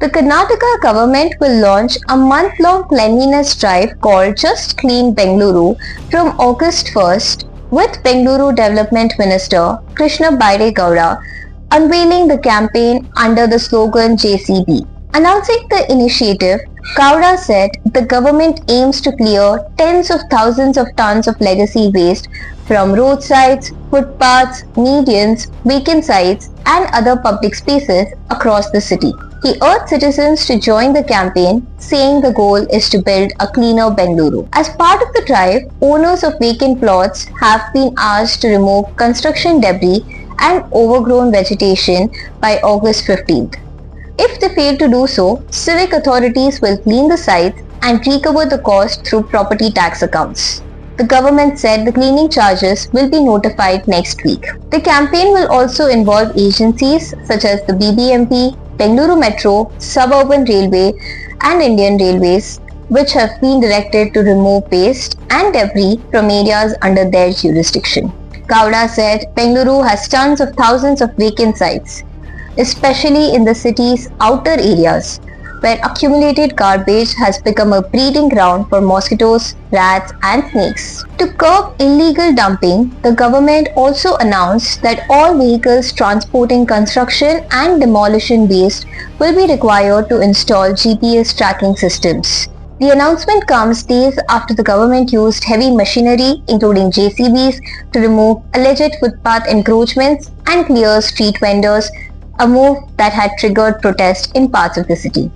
The Karnataka government will launch a month-long cleanliness drive called Just Clean Bengaluru from August 1st, with Bengaluru Development Minister Krishna Baide Gowda unveiling the campaign under the slogan JCB. Announcing the initiative, Gowda said the government aims to clear tens of thousands of tons of legacy waste from roadsides, footpaths, medians, vacant sites, and other public spaces across the city. He urged citizens to join the campaign, saying the goal is to build a cleaner Bengaluru. As part of the drive, owners of vacant plots have been asked to remove construction debris and overgrown vegetation by August 15th. If they fail to do so, civic authorities will clean the sites and recover the cost through property tax accounts. The government said the cleaning charges will be notified next week. The campaign will also involve agencies such as the BBMP, Bengaluru Metro, Suburban Railway and Indian Railways, which have been directed to remove waste and debris from areas under their jurisdiction. Gowda said Bengaluru has tons of thousands of vacant sites, especially in the city's outer areas, where accumulated garbage has become a breeding ground for mosquitoes, rats and snakes. To curb illegal dumping, the government also announced that all vehicles transporting construction and demolition waste will be required to install GPS tracking systems. The announcement comes days after the government used heavy machinery, including JCBs, to remove alleged footpath encroachments and clear street vendors, a move that had triggered protest in parts of the city.